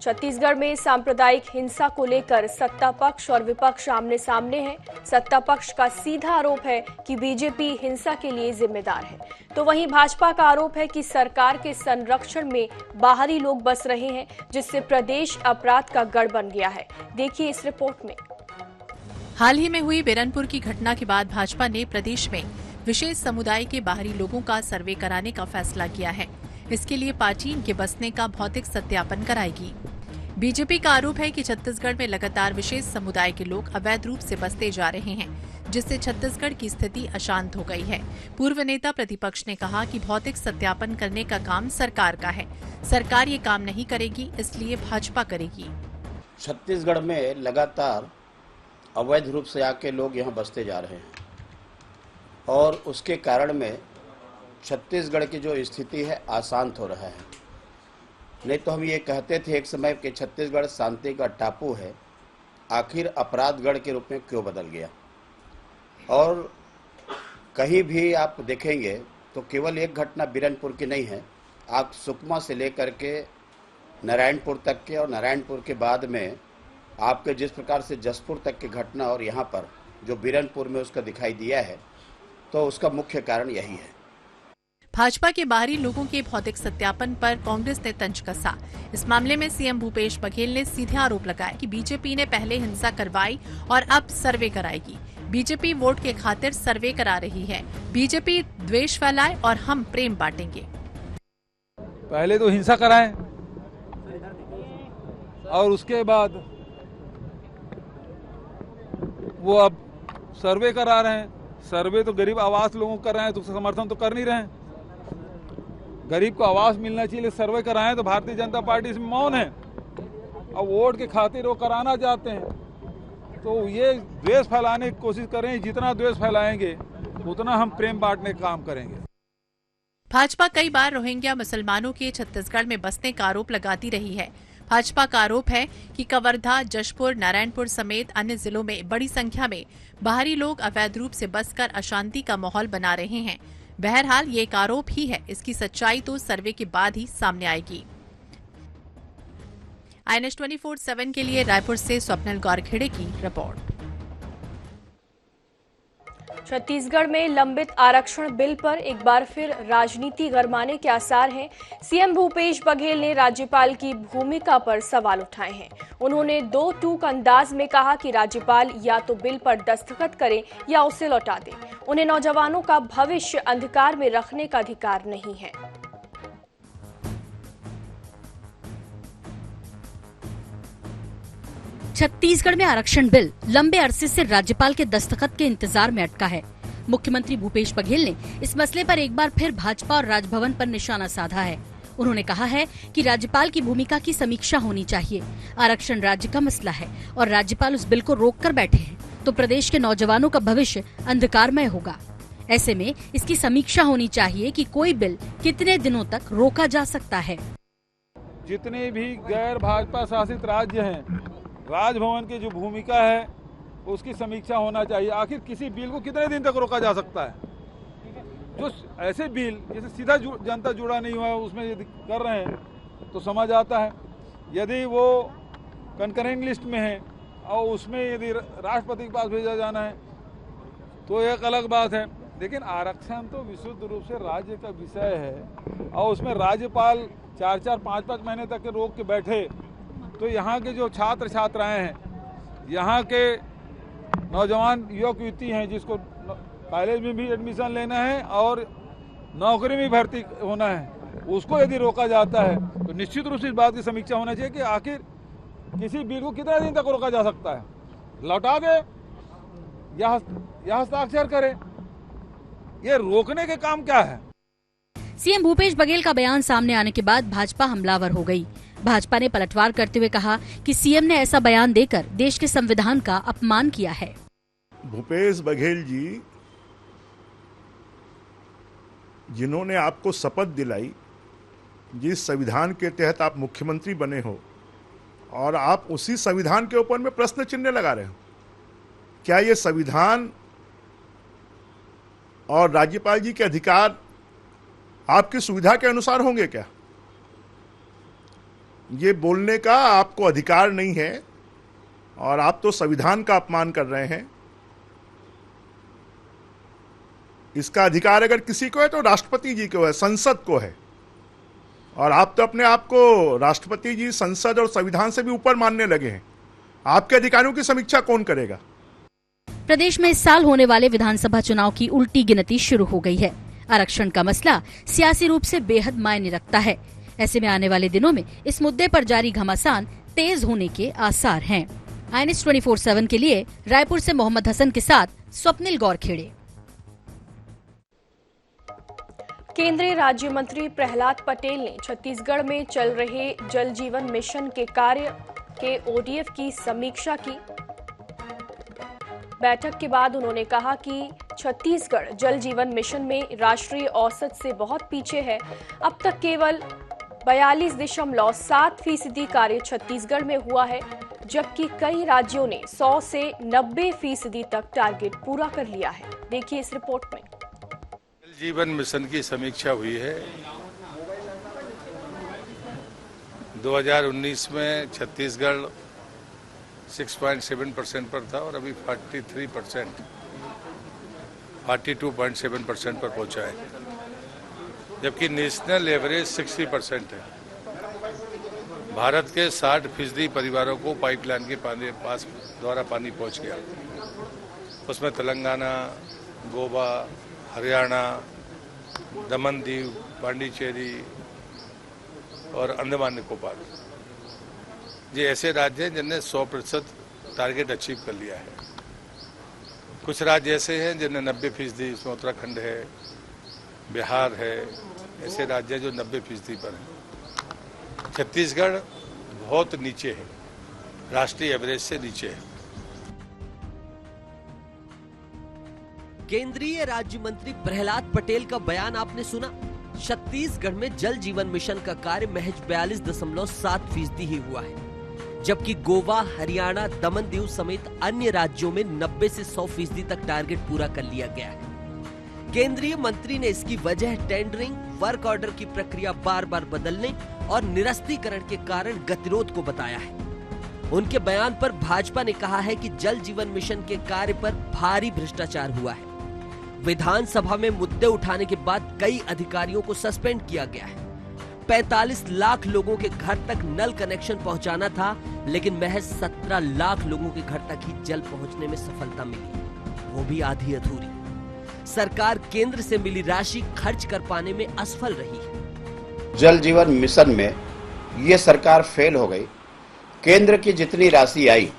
छत्तीसगढ़ में सांप्रदायिक हिंसा को लेकर सत्ता पक्ष और विपक्ष आमने सामने हैं। सत्ता पक्ष का सीधा आरोप है कि बीजेपी हिंसा के लिए जिम्मेदार है, तो वहीं भाजपा का आरोप है कि सरकार के संरक्षण में बाहरी लोग बस रहे हैं, जिससे प्रदेश अपराध का गढ़ बन गया है। देखिए इस रिपोर्ट में। हाल ही में हुई बिरनपुर की घटना के बाद भाजपा ने प्रदेश में विशेष समुदाय के बाहरी लोगों का सर्वे कराने का फैसला किया है। इसके लिए पार्टी इनके बसने का भौतिक सत्यापन कराएगी। बीजेपी का आरोप है कि छत्तीसगढ़ में लगातार विशेष समुदाय के लोग अवैध रूप से बसते जा रहे हैं, जिससे छत्तीसगढ़ की स्थिति अशांत हो गई है। पूर्व नेता प्रतिपक्ष ने कहा कि भौतिक सत्यापन करने का काम सरकार का है, सरकार ये काम नहीं करेगी, इसलिए भाजपा करेगी। छत्तीसगढ़ में लगातार अवैध रूप से आके लोग यहाँ बसते जा रहे हैं और उसके कारण में छत्तीसगढ़ की जो स्थिति है अशांत हो रहा है। नहीं तो हम ये कहते थे एक समय कि छत्तीसगढ़ शांति का टापू है, आखिर अपराधगढ़ के रूप में क्यों बदल गया। और कहीं भी आप देखेंगे तो केवल एक घटना बिरनपुर की नहीं है, आप सुकमा से लेकर के नारायणपुर तक के और नारायणपुर के बाद में आपके जिस प्रकार से जसपुर तक की घटना और यहाँ पर जो बिरनपुर में उसका दिखाई दिया है, तो उसका मुख्य कारण यही है। भाजपा के बाहरी लोगों के भौतिक सत्यापन पर कांग्रेस ने तंज कसा। इस मामले में सीएम भूपेश बघेल ने सीधे आरोप लगाया कि बीजेपी ने पहले हिंसा करवाई और अब सर्वे कराएगी। बीजेपी वोट के खातिर सर्वे करा रही है। बीजेपी द्वेष फैलाए और हम प्रेम बांटेंगे। पहले तो हिंसा कराएं और उसके बाद वो अब सर्वे करा रहे हैं। सर्वे तो गरीब आवास लोगों को कर रहे हैं, तो समर्थन तो कर नहीं रहे हैं। गरीब को आवास मिलना चाहिए, सर्वे कराएं, तो भारतीय जनता पार्टी इसमें मौन है। अब वोट के खातिर वो कराना चाहते हैं, तो ये द्वेष फैलाने की कोशिश करें। जितना द्वेष फैलाएंगे उतना हम प्रेम बांटने का काम करेंगे। भाजपा कई बार रोहिंग्या मुसलमानों के छत्तीसगढ़ में बसने का आरोप लगाती रही है। भाजपा का आरोप है कि कवर्धा, जशपुर, नारायणपुर समेत अन्य जिलों में बड़ी संख्या में बाहरी लोग अवैध रूप से बसकर अशांति का माहौल बना रहे हैं। बहरहाल ये एक आरोप ही है, इसकी सच्चाई तो सर्वे के बाद ही सामने आएगी। INS 24/7 के लिए रायपुर से स्वप्निल गौरखेड़े की रिपोर्ट। छत्तीसगढ़ में लंबित आरक्षण बिल पर एक बार फिर राजनीति गरमाने के आसार हैं। सीएम भूपेश बघेल ने राज्यपाल की भूमिका पर सवाल उठाए हैं। उन्होंने दो टूक अंदाज में कहा कि राज्यपाल या तो बिल पर दस्तखत करें या उसे लौटा दें। उन्हें नौजवानों का भविष्य अंधकार में रखने का अधिकार नहीं है। छत्तीसगढ़ में आरक्षण बिल लंबे अरसे से राज्यपाल के दस्तखत के इंतजार में अटका है। मुख्यमंत्री भूपेश बघेल ने इस मसले पर एक बार फिर भाजपा और राजभवन पर निशाना साधा है। उन्होंने कहा है कि राज्यपाल की भूमिका की समीक्षा होनी चाहिए। आरक्षण राज्य का मसला है और राज्यपाल उस बिल को रोक कर बैठे हैं तो प्रदेश के नौजवानों का भविष्य अंधकारमय होगा। ऐसे में इसकी समीक्षा होनी चाहिए कि कोई बिल कितने दिनों तक रोका जा सकता है। जितने भी गैर भाजपा शासित राज्य हैं, राजभवन की जो भूमिका है उसकी समीक्षा होना चाहिए। आखिर किसी बिल को कितने दिन तक रोका जा सकता है? जो ऐसे बिल जैसे सीधा जनता जुड़ा नहीं हुआ है उसमें यदि कर रहे हैं तो समझ आता है। यदि वो कंकरेंट लिस्ट में है और उसमें यदि राष्ट्रपति के पास भेजा जाना है तो एक अलग बात है। लेकिन आरक्षण तो विशुद्ध रूप से राज्य का विषय है और उसमें राज्यपाल 4-4, 5-5 महीने तक के रोक के बैठे तो यहाँ के जो छात्र छात्राएं हैं, यहाँ के नौजवान युवक युवती हैं जिसको कॉलेज में भी एडमिशन लेना है और नौकरी में भर्ती होना है, उसको यदि रोका जाता है तो निश्चित रूप से इस बात की समीक्षा होना चाहिए कि आखिर किसी बिल को कितने दिन तक रोका जा सकता है। लौटा दे या हस्ताक्षर करे, ये रोकने के काम क्या है? सीएम भूपेश बघेल का बयान सामने आने के बाद भाजपा हमलावर हो गई। भाजपा ने पलटवार करते हुए कहा कि सीएम ने ऐसा बयान देकर देश के संविधान का अपमान किया है। भूपेश बघेल जी, जिन्होंने आपको शपथ दिलाई, जिस संविधान के तहत आप मुख्यमंत्री बने हो और आप उसी संविधान के ऊपर में प्रश्न चिन्ह लगा रहे हो, क्या ये संविधान और राज्यपाल जी के अधिकार आपकी सुविधा के अनुसार होंगे क्या? ये बोलने का आपको अधिकार नहीं है और आप तो संविधान का अपमान कर रहे हैं। इसका अधिकार अगर किसी को है तो राष्ट्रपति जी को है, संसद को है, और आप तो अपने आप को राष्ट्रपति जी, संसद और संविधान से भी ऊपर मानने लगे हैं। आपके अधिकारों की समीक्षा कौन करेगा? प्रदेश में इस साल होने वाले विधानसभा चुनाव की उल्टी गिनती शुरू हो गई है। आरक्षण का मसला सियासी रूप से बेहद मायने रखता है। ऐसे में आने वाले दिनों में इस मुद्दे पर जारी घमासान तेज होने के आसार हैं। INS 24/7 के लिए रायपुर से मोहम्मद हसन के साथ स्वप्निल गौरखेड़े। केंद्रीय राज्य मंत्री प्रहलाद पटेल ने छत्तीसगढ़ में चल रहे जल जीवन मिशन के कार्य के ODF की समीक्षा की। बैठक के बाद उन्होंने कहा कि छत्तीसगढ़ जल जीवन मिशन में राष्ट्रीय औसत से बहुत पीछे है। अब तक केवल 42.7% कार्य छत्तीसगढ़ में हुआ है, जबकि कई राज्यों ने 100 से 90% तक टारगेट पूरा कर लिया है। देखिए इस रिपोर्ट में। जल जीवन मिशन की समीक्षा हुई है। 2019 में छत्तीसगढ़ 6.7% पर था और अभी 42.7% पर पहुंचा है, जबकि नेशनल एवरेज 60% है। भारत के 60% परिवारों को पाइपलाइन के पास द्वारा पानी पहुंच गया। उसमें तेलंगाना, गोवा, हरियाणा, दमन दीव, पांडिचेरी और अंडमान निकोबार, ये ऐसे राज्य हैं जिनने 100% टारगेट अचीव कर लिया है। कुछ राज्य ऐसे हैं जिनने 90%, इसमें उत्तराखंड है, बिहार है, ऐसे राज्य जो 90% पर हैं। छत्तीसगढ़ बहुत नीचे है, राष्ट्रीय एवरेज से नीचे है। केंद्रीय राज्य मंत्री प्रहलाद पटेल का बयान आपने सुना। छत्तीसगढ़ में जल जीवन मिशन का कार्य महज 42.7% ही हुआ है, जबकि गोवा, हरियाणा, दमन दीव समेत अन्य राज्यों में 90 से 100% तक टारगेट पूरा कर लिया गया है। केंद्रीय मंत्री ने इसकी वजह टेंडरिंग, वर्क ऑर्डर की प्रक्रिया बार बार बदलने और निरस्तीकरण के कारण गतिरोध को बताया है। उनके बयान पर भाजपा ने कहा है कि जल जीवन मिशन के कार्य पर भारी भ्रष्टाचार हुआ है। विधानसभा में मुद्दे उठाने के बाद कई अधिकारियों को सस्पेंड किया गया है। 45 लाख लोगों के घर तक नल कनेक्शन पहुंचाना था, लेकिन महज 17 लाख लोगों के घर तक ही जल पहुंचने में सफलता मिली, वो भी आधी अधूरी। सरकार केंद्र से मिली राशि खर्च कर पाने में असफल रही है। जल जीवन मिशन में ये सरकार फेल हो गई। केंद्र की जितनी राशि आई,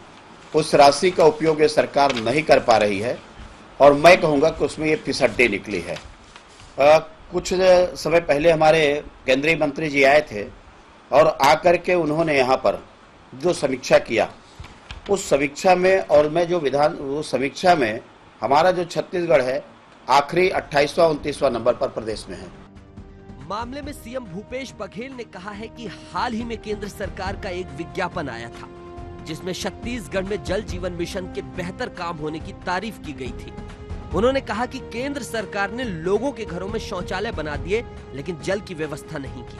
उस राशि का उपयोग ये सरकार नहीं कर पा रही है, और मैं कहूँगा कि उसमें ये फिसड्डी निकली है। कुछ समय पहले हमारे केंद्रीय मंत्री जी आए थे और आकर के उन्होंने यहाँ पर जो समीक्षा किया, उस समीक्षा में और मैं जो वो समीक्षा में हमारा जो छत्तीसगढ़ है आखिरी 28वां 29वां नंबर पर प्रदेश में है। मामले में सीएम भूपेश बघेल ने कहा है कि हाल ही में केंद्र सरकार का एक विज्ञापन आया था, जिसमें छत्तीसगढ़ में जल जीवन मिशन के बेहतर काम होने की तारीफ की गई थी। उन्होंने कहा कि केंद्र सरकार ने लोगों के घरों में शौचालय बना दिए, लेकिन जल की व्यवस्था नहीं की।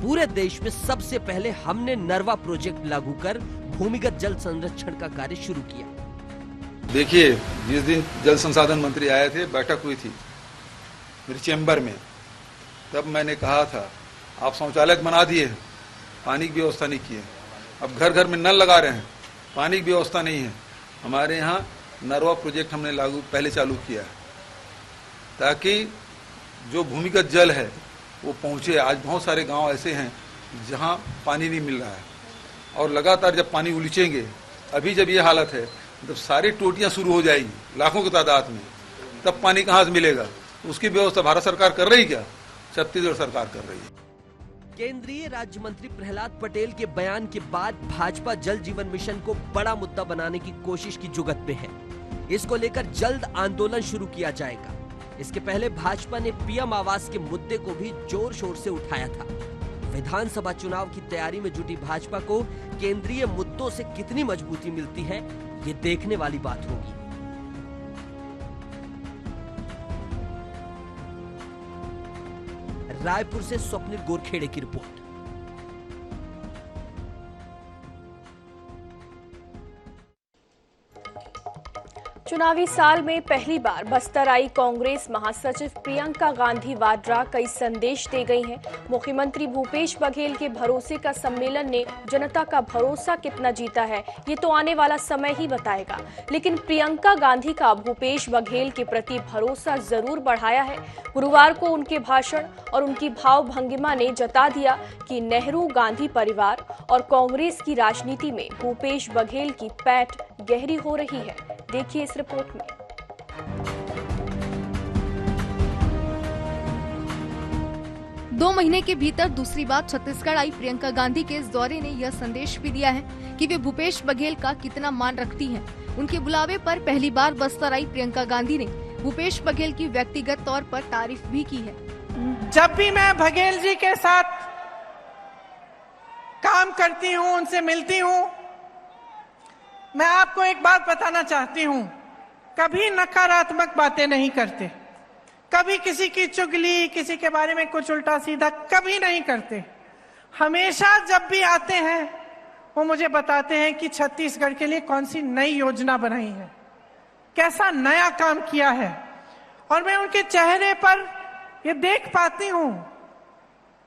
पूरे देश में सबसे पहले हमने नरवा प्रोजेक्ट लागू कर भूमिगत जल संरक्षण का कार्य शुरू किया। देखिए, जिस दिन जल संसाधन मंत्री आए थे, बैठक हुई थी मेरे चेंबर में, तब मैंने कहा था आप शौचालय बना दिए, पानी की व्यवस्था नहीं की है। अब घर घर में नल लगा रहे हैं, पानी की व्यवस्था नहीं है। हमारे यहाँ नरवा प्रोजेक्ट हमने पहले चालू किया है, ताकि जो भूमिगत जल है वो पहुँचे। आज बहुत सारे गांव ऐसे हैं जहां पानी नहीं मिल रहा है, और लगातार जब पानी उलीचेंगे, अभी जब ये हालत है, जब सारी टोटियां शुरू हो जाएगी लाखों की तादाद में, तब पानी कहाँ से मिलेगा? उसकी व्यवस्था भारत सरकार कर रही क्या? छत्तीसगढ़ सरकार कर रही है। केंद्रीय राज्य मंत्री प्रहलाद पटेल के बयान के बाद भाजपा जल जीवन मिशन को बड़ा मुद्दा बनाने की कोशिश की जुगत में है। इसको लेकर जल्द आंदोलन शुरू किया जाएगा। इसके पहले भाजपा ने पीएम आवास के मुद्दे को भी जोर शोर से उठाया था। विधानसभा चुनाव की तैयारी में जुटी भाजपा को केंद्रीय मुद्दों से कितनी मजबूती मिलती है, ये देखने वाली बात होगी। रायपुर से स्वप्निल गोरखेड़े की रिपोर्ट। चुनावी साल में पहली बार बस्तर आई कांग्रेस महासचिव प्रियंका गांधी वाड्रा कई संदेश दे गई हैं। मुख्यमंत्री भूपेश बघेल के भरोसे का सम्मेलन ने जनता का भरोसा कितना जीता है, ये तो आने वाला समय ही बताएगा। लेकिन प्रियंका गांधी का भूपेश बघेल के प्रति भरोसा जरूर बढ़ाया है। गुरुवार को उनके भाषण और उनकी भाव भंगिमा ने जता दिया कि नेहरू गांधी परिवार और कांग्रेस की राजनीति में भूपेश बघेल की पैठ गहरी हो रही है। देखिए इस रिपोर्ट में। दो महीने के भीतर दूसरी बार छत्तीसगढ़ आई प्रियंका गांधी के इस दौरे ने यह संदेश भी दिया है कि वे भूपेश बघेल का कितना मान रखती हैं। उनके बुलावे पर पहली बार बस्तर आई प्रियंका गांधी ने भूपेश बघेल की व्यक्तिगत तौर पर तारीफ भी की है। जब भी मैं बघेल जी के साथ काम करती हूँ, उनसे मिलती हूँ, मैं आपको एक बात बताना चाहती हूँ, कभी नकारात्मक बातें नहीं करते, कभी किसी की चुगली, किसी के बारे में कुछ उल्टा सीधा कभी नहीं करते। हमेशा जब भी आते हैं वो मुझे बताते हैं कि छत्तीसगढ़ के लिए कौन सी नई योजना बनाई है, कैसा नया काम किया है। और मैं उनके चेहरे पर ये देख पाती हूँ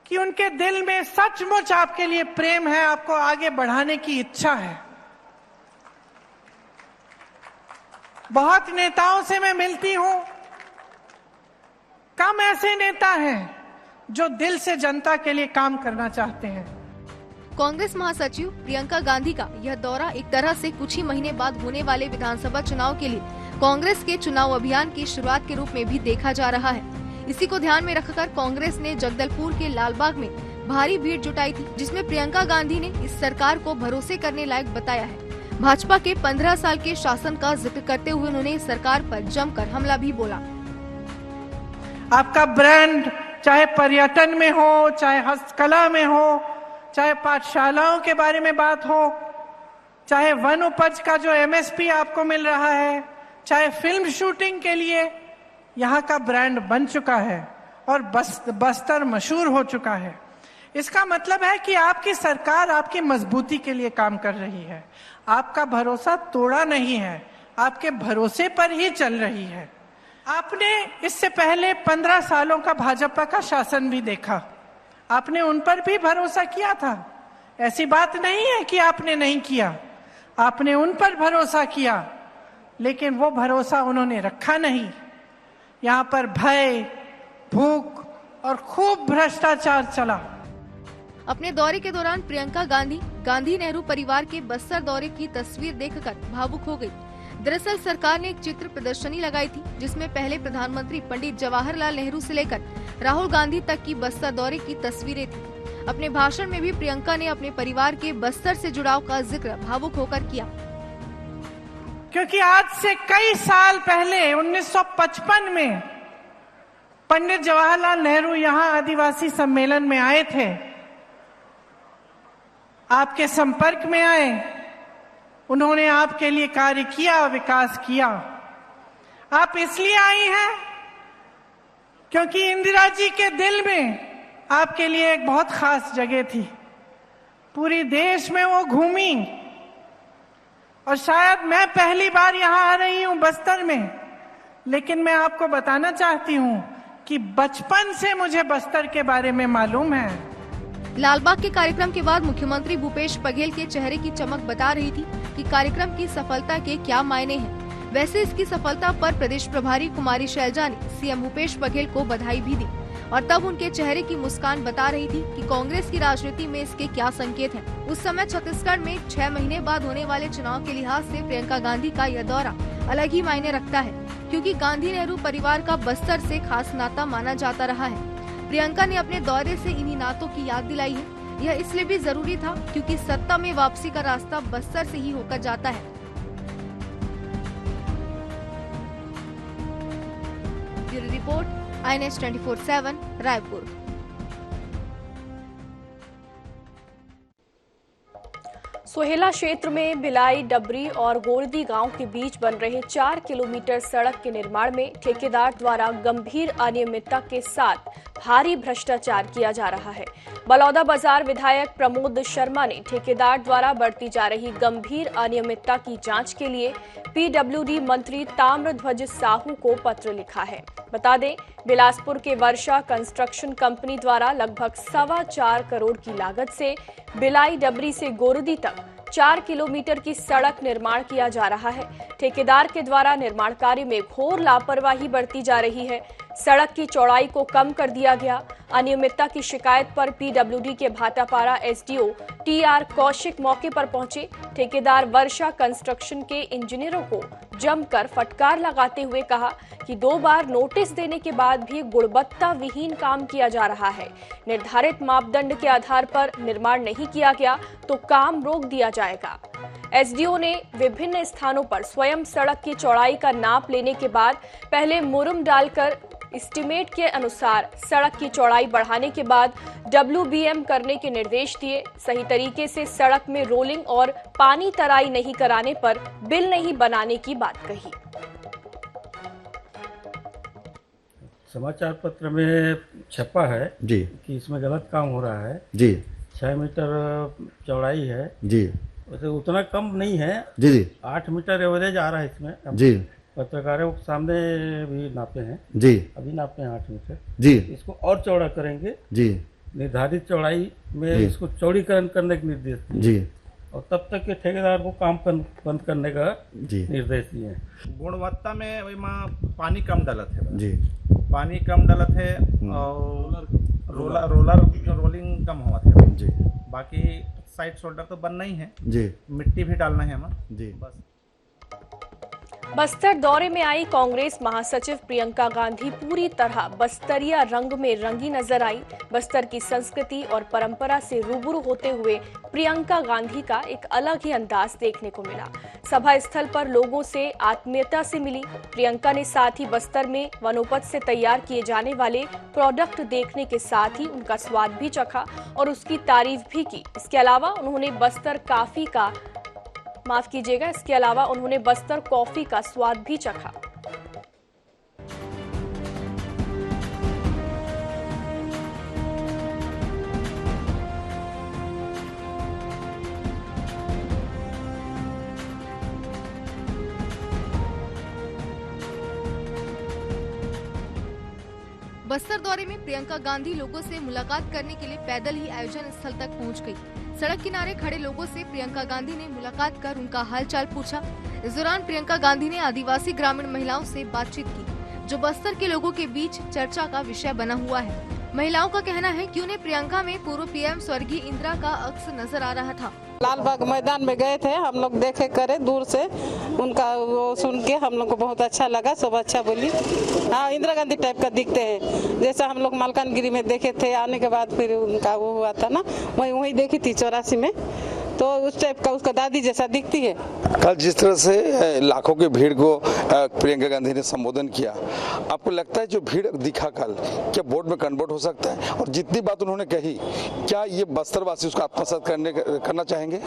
कि उनके दिल में सचमुच आपके लिए प्रेम है, आपको आगे बढ़ाने की इच्छा है। बहुत नेताओं से मैं मिलती हूं, कम ऐसे नेता हैं जो दिल से जनता के लिए काम करना चाहते हैं। कांग्रेस महासचिव प्रियंका गांधी का यह दौरा एक तरह से कुछ ही महीने बाद होने वाले विधानसभा चुनाव के लिए कांग्रेस के चुनाव अभियान की शुरुआत के रूप में भी देखा जा रहा है। इसी को ध्यान में रखकर कांग्रेस ने जगदलपुर के लालबाग में भारी भीड़ जुटाई थी, जिसमें प्रियंका गांधी ने इस सरकार को भरोसे करने लायक बताया है। भाजपा के 15 साल के शासन का जिक्र करते हुए उन्होंने सरकार पर जमकर हमला भी बोला। आपका ब्रांड चाहे पर्यटन में हो, चाहे हस्तकला में हो, चाहे पाठशालाओं के बारे में बात हो, चाहे वन उपज का जो MSP आपको मिल रहा है, चाहे फिल्म शूटिंग के लिए यहाँ का ब्रांड बन चुका है और बस्तर मशहूर हो चुका है। इसका मतलब है कि आपकी सरकार आपकी मजबूती के लिए काम कर रही है, आपका भरोसा तोड़ा नहीं है, आपके भरोसे पर ही चल रही है। आपने इससे पहले 15 सालों का भाजपा का शासन भी देखा, आपने उन पर भी भरोसा किया था। ऐसी बात नहीं है कि आपने नहीं किया, आपने उन पर भरोसा किया, लेकिन वो भरोसा उन्होंने रखा नहीं। यहाँ पर भय, भूख और खूब भ्रष्टाचार चला। अपने दौरे के दौरान प्रियंका गांधी नेहरू परिवार के बस्तर दौरे की तस्वीर देखकर भावुक हो गई। दरअसल सरकार ने एक चित्र प्रदर्शनी लगाई थी, जिसमें पहले प्रधानमंत्री पंडित जवाहरलाल नेहरू से लेकर राहुल गांधी तक की बस्तर दौरे की तस्वीरें थी। अपने भाषण में भी प्रियंका ने अपने परिवार के बस्तर से जुड़ाव का जिक्र भावुक होकर किया। क्योंकि आज से कई साल पहले 1955 में पंडित जवाहरलाल नेहरू यहाँ आदिवासी सम्मेलन में आए थे, आपके संपर्क में आए, उन्होंने आपके लिए कार्य किया, विकास किया। आप इसलिए आई हैं क्योंकि इंदिरा जी के दिल में आपके लिए एक बहुत खास जगह थी। पूरी देश में वो घूमी और शायद मैं पहली बार यहाँ आ रही हूँ बस्तर में, लेकिन मैं आपको बताना चाहती हूँ कि बचपन से मुझे बस्तर के बारे में मालूम है। लालबाग के कार्यक्रम के बाद मुख्यमंत्री भूपेश बघेल के चेहरे की चमक बता रही थी कि कार्यक्रम की सफलता के क्या मायने हैं। वैसे इसकी सफलता पर प्रदेश प्रभारी कुमारी शैलजा ने सीएम भूपेश बघेल को बधाई भी दी और तब उनके चेहरे की मुस्कान बता रही थी कि कांग्रेस की राजनीति में इसके क्या संकेत हैं। उस समय छत्तीसगढ़ में 6 महीने बाद होने वाले चुनाव के लिहाज से प्रियंका गांधी का यह दौरा अलग ही मायने रखता है, क्योंकि गांधी नेहरू परिवार का बस्तर से खास नाता माना जाता रहा है। प्रियंका ने अपने दौरे से इन्हीं नातों की याद दिलाई है। यह इसलिए भी जरूरी था क्योंकि सत्ता में वापसी का रास्ता बस्तर से ही होकर जाता है। Bureau report, INS 24/7 Raipur. सोहेला क्षेत्र में भिलाई, डबरी और गोरदी गांव के बीच बन रहे 4 किलोमीटर सड़क के निर्माण में ठेकेदार द्वारा गंभीर अनियमितता के साथ भारी भ्रष्टाचार किया जा रहा है। बलौदा बाजार विधायक प्रमोद शर्मा ने ठेकेदार द्वारा बरती जा रही गंभीर अनियमितता की जांच के लिए पीडब्ल्यूडी मंत्री ताम्रध्वज साहू को पत्र लिखा है। बता दें, बिलासपुर के वर्षा कंस्ट्रक्शन कंपनी द्वारा लगभग 4.25 करोड़ की लागत से बिलाई डबरी से गोरुदी तक 4 किलोमीटर की सड़क निर्माण किया जा रहा है। ठेकेदार के द्वारा निर्माण कार्य में घोर लापरवाही बरती जा रही है। सड़क की चौड़ाई को कम कर दिया गया। अनियमितता की शिकायत पर पीडब्ल्यूडी के भाटापारा एसडीओ टीआर कौशिक मौके पर पहुंचे। ठेकेदार वर्षा कंस्ट्रक्शन के इंजीनियरों को जमकर फटकार लगाते हुए कहा कि 2 बार नोटिस देने के बाद भी गुणवत्ता विहीन काम किया जा रहा है। निर्धारित मापदंड के आधार पर निर्माण नहीं किया गया तो काम रोक दिया जाएगा। एसडीओ ने विभिन्न स्थानों पर स्वयं सड़क की चौड़ाई का नाप लेने के बाद पहले मुरुम डालकर एस्टीमेट के अनुसार सड़क की चौड़ाई बढ़ाने के बाद WBM करने के निर्देश दिए। सही तरीके से सड़क में रोलिंग और पानी तराई नहीं कराने पर बिल नहीं बनाने की बात कही। समाचार पत्र में छपा है जी कि इसमें गलत काम हो रहा है जी। 6 मीटर चौड़ाई है जी, वैसे उतना कम नहीं है जी जी 8 मीटर एवरेज आ रहा है इसमें जी। पत्रकारों के सामने भी नापे हैं जी, अभी नापे हैं 8 मीटर जी। इसको और चौड़ा करेंगे जी निर्धारित चौड़ाई में जी। इसको चौड़ीकरण करने के निर्देश दिए जी और तब तक के ठेकेदार को काम बंद करने का जी निर्देश दिए। गुणवत्ता में पानी कम डलत है जी, पानी कम डलत है और रोलिंग कम हुआ है जी। बाकी साइड शोल्डर तो बनना ही है जी, मिट्टी भी डालना है हमें जी। बस। बस्तर दौरे में आई कांग्रेस महासचिव प्रियंका गांधी पूरी तरह बस्तरिया रंग में रंगी नजर आई। बस्तर की संस्कृति और परंपरा से रूबरू होते हुए प्रियंका गांधी का एक अलग ही अंदाज देखने को मिला। सभा स्थल पर लोगों से आत्मीयता से मिली। प्रियंका ने साथ ही बस्तर में वनोपज से तैयार किए जाने वाले प्रोडक्ट देखने के साथ ही उनका स्वाद भी चखा और उसकी तारीफ भी की। इसके अलावा उन्होंने बस्तर कॉफी का स्वाद भी चखा। बस्तर दौरे में प्रियंका गांधी लोगों से मुलाकात करने के लिए पैदल ही आयोजन स्थल तक पहुंच गई। सड़क किनारे खड़े लोगों से प्रियंका गांधी ने मुलाकात कर उनका हालचाल पूछा। इस दौरान प्रियंका गांधी ने आदिवासी ग्रामीण महिलाओं से बातचीत की, जो बस्तर के लोगों के बीच चर्चा का विषय बना हुआ है। महिलाओं का कहना है कि उन्हें प्रियंका में पूर्व पीएम स्वर्गीय इंदिरा का अक्स नजर आ रहा था। लाल बाग मैदान में गए थे हम लोग, देखे करे दूर से, उनका वो सुन के हम लोग को बहुत अच्छा लगा, सब अच्छा बोली। हाँ, इंदिरा गांधी टाइप का दिखते हैं, जैसा हम लोग मालकानगिरी में देखे थे। आने के बाद फिर उनका वो हुआ था ना, वही देखी थी 84 में, तो उस टाइप का उसका दादी जैसा दिखती है। कल जिस तरह से लाखों की भीड़ को प्रियंका गांधी ने संबोधन किया, आपको लगता है जो भीड़ दिखा कल क्या वोट में कन्वर्ट हो सकता है? और जितनी बात उन्होंने कही, क्या ये बस्तर वासी उसको आत्मसात करना चाहेंगे?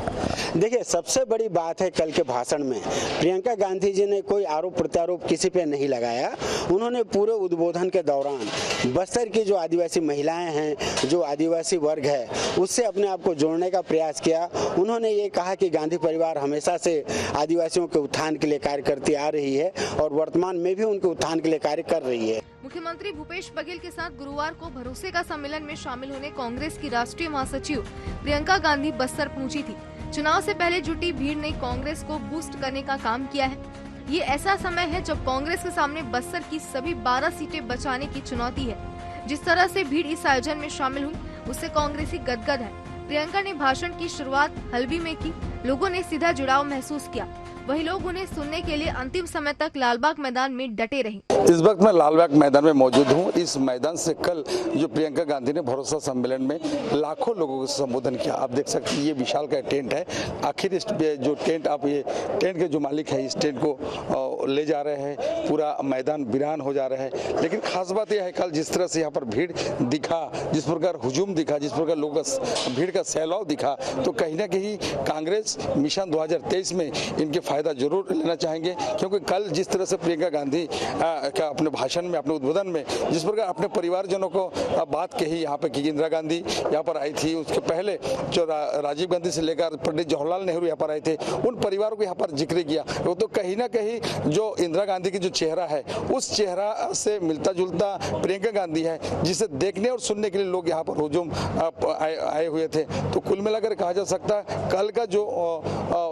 देखिए, सबसे बड़ी बात है कल के भाषण में प्रियंका गांधी जी ने कोई आरोप प्रत्यारोप किसी पे नहीं लगाया। उन्होंने पूरे उद्बोधन के दौरान बस्तर की जो आदिवासी महिलाएं हैं, जो आदिवासी वर्ग है, उससे अपने आप को जोड़ने का प्रयास किया। उन्होंने ये कहा कि गांधी परिवार हमेशा से आदिवासियों के उत्थान के लिए कार्य करती आ रही है और वर्तमान में भी उनके उत्थान के लिए कार्य कर रही है। मुख्यमंत्री भूपेश बघेल के साथ गुरुवार को भरोसे का सम्मेलन में शामिल होने कांग्रेस की राष्ट्रीय महासचिव प्रियंका गांधी बस्तर पहुंची थी। चुनाव से पहले जुटी भीड़ ने कांग्रेस को बूस्ट करने का काम किया है। ये ऐसा समय है जब कांग्रेस के सामने बस्तर की सभी 12 सीटें बचाने की चुनौती है। जिस तरह से भीड़ इस आयोजन में शामिल हुई, उससे कांग्रेसी गदगद है। प्रियंका ने भाषण की शुरुआत हल्बी में की। लोगों ने सीधा जुड़ाव महसूस किया। वही लोग उन्हें सुनने के लिए अंतिम समय तक लालबाग मैदान में डटे रहे। इस वक्त मैं लालबाग मैदान में मौजूद हूँ। इस मैदान से कल जो प्रियंका गांधी ने भरोसा सम्मेलन में लाखों लोगों को संबोधन किया, आप देख सकते हैं ये विशाल का टेंट है। आखिर इस जो टेंट, आप ये टेंट के जो मालिक है, इस टेंट को ले जा रहे हैं, पूरा मैदान वीरान हो जा रहा है। लेकिन खास बात यह है कल जिस तरह से यहाँ पर भीड़ दिखा, जिस प्रकार हुजूम दिखा, जिस प्रकार लोगों का भीड़ का सैलाव दिखा, तो कहीं ना कहीं कांग्रेस मिशन 2023 में इनके फायदा जरूर लेना चाहेंगे। क्योंकि कल जिस तरह से प्रियंका गांधी का अपने भाषण में, अपने उद्बोधन में जिस प्रकार अपने परिवारजनों को बात कही यहाँ पे कि इंदिरा गांधी यहाँ पर आई थी, उसके पहले जो राजीव गांधी से लेकर पंडित जवाहरलाल नेहरू यहाँ पर आए थे, उन परिवारों को यहाँ पर जिक्र किया। वो तो कहीं ना कहीं जो इंदिरा गांधी की जो चेहरा है उस चेहरा से मिलता जुलता प्रियंका गांधी है, जिसे देखने और सुनने के लिए लोग यहाँ पर हुजूम आए हुए थे। तो कुल मिलाकर कहा जा सकता है कल का जो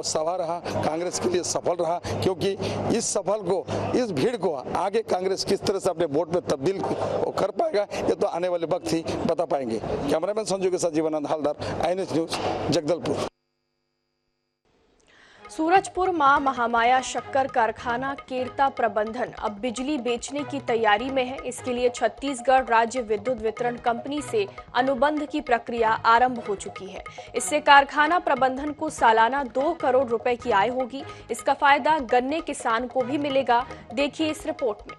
सभा रहा कांग्रेस के लिए सफल रहा, क्योंकि इस भीड़ को आगे कांग्रेस किस तरह से अपने वोट में तब्दील कर पाएगा ये तो आने वाले वक्त ही बता पाएंगे। कैमरामैन संजू के साथ जीवनानंद हालदार, INS न्यूज, जगदलपुर। सूरजपुर मां महामाया शक्कर कारखाना केरता प्रबंधन अब बिजली बेचने की तैयारी में है। इसके लिए छत्तीसगढ़ राज्य विद्युत वितरण कंपनी से अनुबंध की प्रक्रिया आरंभ हो चुकी है। इससे कारखाना प्रबंधन को सालाना 2 करोड़ रुपए की आय होगी। इसका फायदा गन्ने किसान को भी मिलेगा। देखिए इस रिपोर्ट में।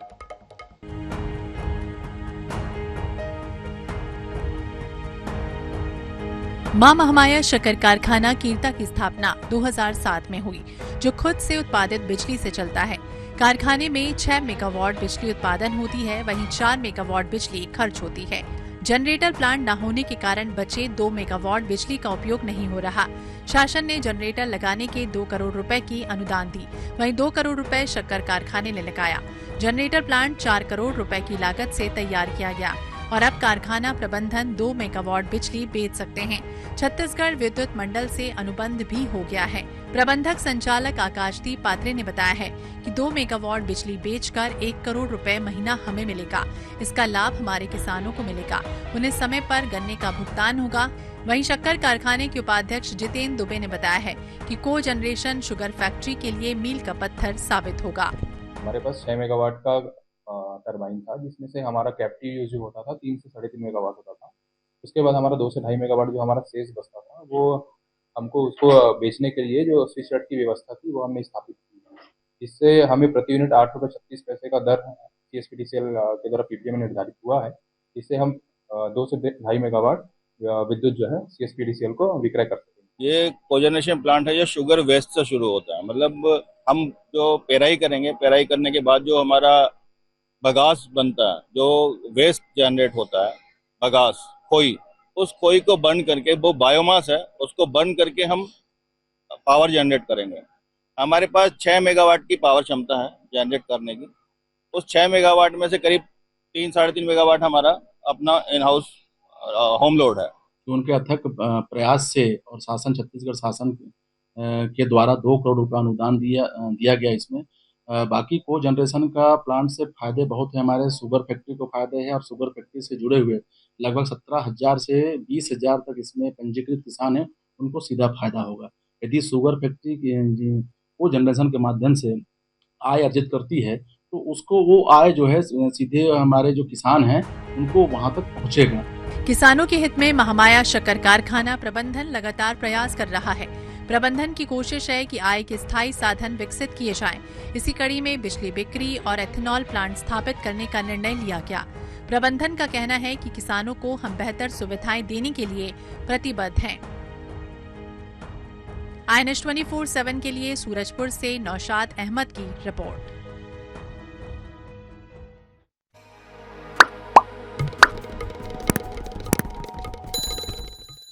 मां महामाया शक्कर कारखाना केरता की स्थापना 2007 में हुई, जो खुद से उत्पादित बिजली से चलता है। कारखाने में 6 मेगावाट बिजली उत्पादन होती है, वहीं 4 मेगावाट बिजली खर्च होती है। जनरेटर प्लांट न होने के कारण बचे 2 मेगावाट बिजली का उपयोग नहीं हो रहा। शासन ने जनरेटर लगाने के 2 करोड़ रुपए की अनुदान दी, वहीं 2 करोड़ रुपए शक्कर कारखाने ने लगाया। जनरेटर प्लांट 4 करोड़ रुपए की लागत से तैयार किया गया और अब कारखाना प्रबंधन 2 मेगावाट बिजली बेच सकते हैं। छत्तीसगढ़ विद्युत मंडल से अनुबंध भी हो गया है। प्रबंधक संचालक आकाशदीप पात्रे ने बताया है कि 2 मेगावाट बिजली बेचकर 1 करोड़ रुपए महीना हमें मिलेगा। इसका लाभ हमारे किसानों को मिलेगा, उन्हें समय पर गन्ने का भुगतान होगा। वहीं शक्कर कारखाने के उपाध्यक्ष जितेंद्र दुबे ने बताया है कि को जनरेशन शुगर फैक्ट्री के लिए मील का पत्थर साबित होगा। हमारे पास 6 मेगावाट का टरबाइन था, जिसमें से हमारा कैप्टिव यूज होता था 3 से 3.5 मेगावाट होता था। उसके बाद हमारा 2 से 2.5 मेगावाट जो हमारा शेष बचता था, वो हमको उसको बेचने के लिए जो स्विच यार्ड की व्यवस्था थी वो हमने स्थापित की। इससे हमें प्रति यूनिट 8 रुपये 36 पैसे का दर CSPDCL के द्वारा PPA में निर्धारित हुआ है। इससे हम 2 से 2.5 मेगावाट विद्युत जो है CSPDCL को विक्रय कर सकते हैं। ये कोजेनेशन प्लांट है जो शुगर वेस्ट से शुरू होता है। मतलब हम जो पेराई करेंगे, पेराई करने के बाद जो हमारा बगास बनता है, जो वेस्ट जनरेट होता है, बगास खोई, उस खोई को बर्न करके, वो बायोमास है, उसको बर्न करके हम पावर जनरेट करेंगे। हमारे पास 6 मेगावाट की पावर क्षमता है जनरेट करने की। उस 6 मेगावाट में से करीब 3-3.5 मेगावाट हमारा अपना इन हाउस होम लोड है। उनके अथक प्रयास से और शासन, छत्तीसगढ़ शासन के द्वारा 2 करोड़ रुपया अनुदान दिया गया। इसमें बाकी को जनरेशन का प्लांट से फायदे बहुत है। हमारे शुगर फैक्ट्री को फायदे हैं और शुगर फैक्ट्री से जुड़े हुए लगभग 17,000 से 20,000 तक इसमें पंजीकृत किसान हैं, उनको सीधा फायदा होगा। यदि शुगर फैक्ट्री को जनरेशन के माध्यम से आय अर्जित करती है तो उसको वो आय जो है सीधे हमारे जो किसान हैं उनको वहां तक पहुंचेगा। किसानों के हित में महामाया शक्कर कारखाना प्रबंधन लगातार प्रयास कर रहा है। प्रबंधन की कोशिश है कि आय के स्थायी साधन विकसित किए जाएं। इसी कड़ी में बिजली बिक्री और एथेनॉल प्लांट स्थापित करने का निर्णय लिया गया। प्रबंधन का कहना है कि किसानों को हम बेहतर सुविधाएं देने के लिए प्रतिबद्ध हैं। INS 24/7 के लिए सूरजपुर से नौशाद अहमद की रिपोर्ट।